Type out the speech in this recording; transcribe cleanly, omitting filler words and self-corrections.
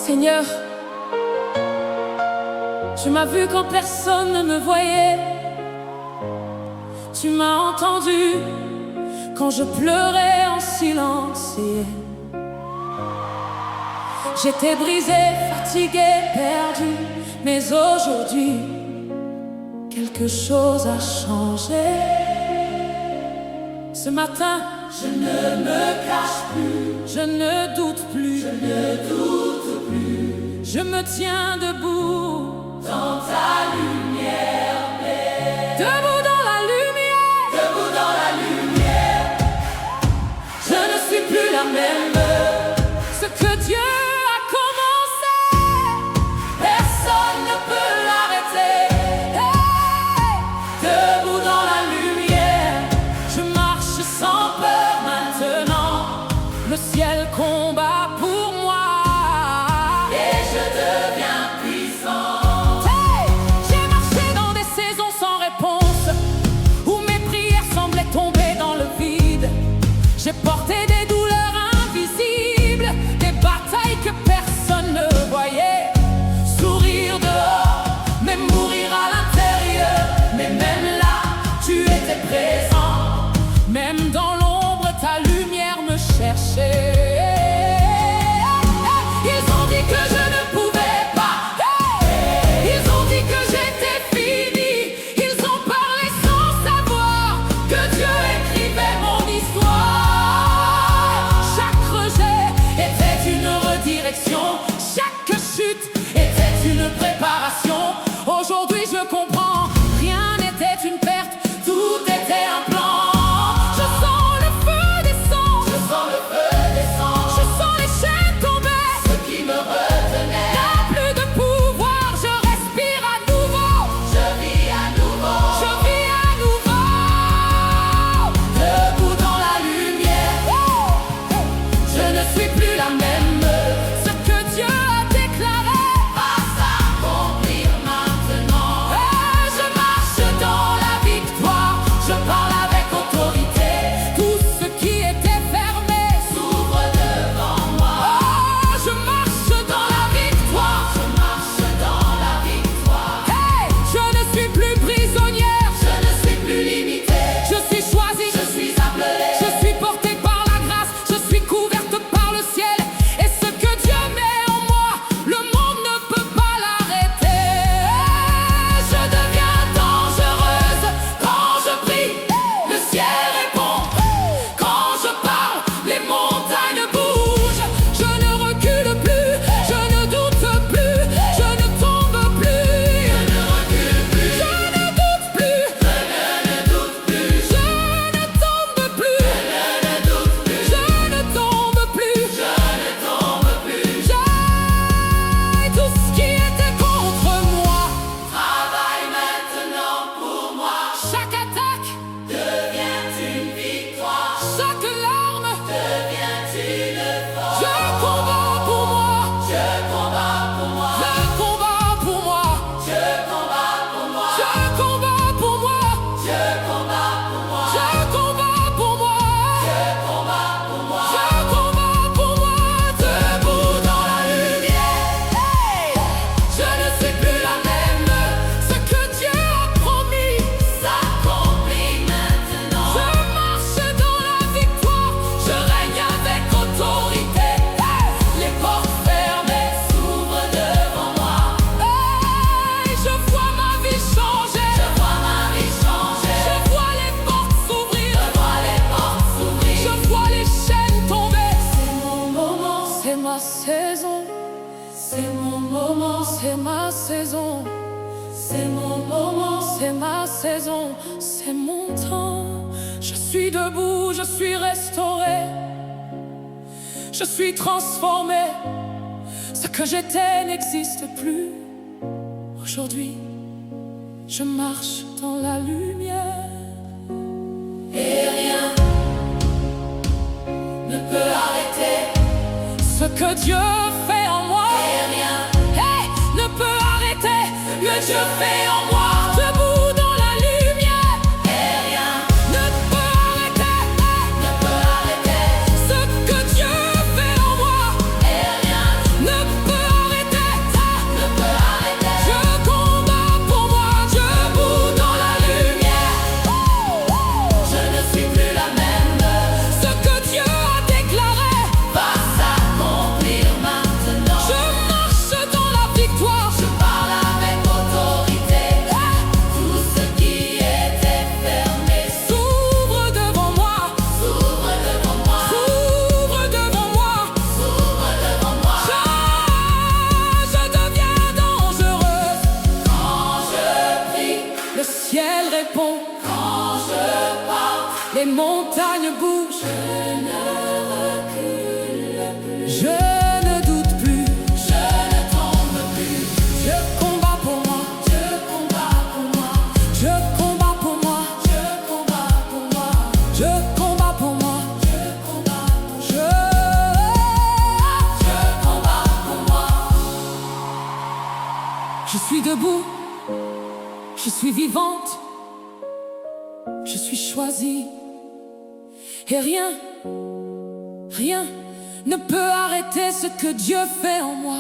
Seigneur, tu m'as vu quand personne ne me voyait. Tu m'as entendu quand je pleurais en silence. J'étais brisé, fatigué, perdu, mais aujourd'hui, quelque chose a changé. Ce matin, je ne me cache plus, je ne doute plus, je me tiens debout dans ta lumière, debout dans la lumière, je ne suis plus la même. Ce que Dieu a commencé, personne ne peut l'arrêter. Hey! Debout dans la lumière, je marche sans peur maintenant. Le ciel combat pour moi et je deviens puissant. Hey! J'ai marché dans des saisons sans réponse, où mes prières semblaient tomber dans le vide. J'ai porté des douleurs invisibles, des batailles que personne ne voyait. Sourire dehors, mais mourir à l'intérieur. Mais même là, tu étais présent. Même dans l'ombre, ta lumière me cherchait. Ils ont dit que je ne pouvais pas. Ils ont dit que j'étais fini. Ils ont parlé sans savoir que Dieu écrivait mon histoire. Chaque rejet était une redirection. Chaque chute était une préparation. Aujourd'hui je comprends, rien n'était une perte, tout était un plan. Je sens le feu descendre, je sens les chaînes tomber. Ce qui me retenait n'a plus de pouvoir, je respire à nouveau, je vis à nouveau. Debout dans la lumière, je ne suis plus la même. Ce que Dieu a déclaré va s'accomplir maintenant. Je marche dans la victoire, je parle avec autorité. Tout ce qui était fermé s'ouvre devant moi. Je marche dans la victoire, Hey! Je ne suis plus prisonnière, je ne suis plus limitée. Je suis choisie, je suis appelée. Je suis portée par la grâce, je suis couverte par le ciel. Et ce que Dieu met en moi, le monde ne peut pas l'arrêter. Je deviens dangereuse quand je prie, le ciel répond. Quand je parle, les montagnes bougent. Je ne recule plus, je ne doute plus, je ne tombe plus. Je ne recule plus, je ne doute plus, je ne tombe plus. Je ne tombe plus. J'aille tout ce qui était contre moi. Travaille maintenant pour moi. Chaque attaque devient une victoire. Chaque larme devient une force. Je combats pour moi. Je combats pour moi. Je combats pour moi. Je combats pour moi. Je combats pour moi. Je combats pour moi. Je combats pour moi. Je combats pour moi. Je combats pour moi. Debout dans la lumière, je ne suis plus la même. Ce que Dieu a promis s'accomplit maintenant. Je marche dans la victoire, je règne avec autorité. Les portes fermées s'ouvrent devant moi. Je vois ma vie changer. Je vois les portes s'ouvrir. Je vois les chaînes tomber. C'est mon moment, c'est ma saison. C'est mon moment, c'est ma saison. C'est mon moment, c'est ma saison. C'est mon temps. Je suis debout, je suis restauré. Je suis transformé. Ce que j'étais n'existe plus. Aujourd'hui, je marche dans la lumière. Et rien ne peut arrêter ce que Dieu fait en moi. Et rien, ne peut arrêter ce que Dieu fait en moi. Debout dans la lumière. Et rien ne peut arrêter ce que Dieu fait en moi. Et rien ne peut montagnes bougent, je ne recule plus, je ne doute plus, je ne tombe plus. Je combats pour moi, je combats pour moi, je combats pour moi, je combats pour moi, je combats pour moi, je combats pour moi, je combats pour moi. Je suis debout, je suis vivante, je suis choisie. Et rien, rien ne peut arrêter ce que Dieu fait en moi.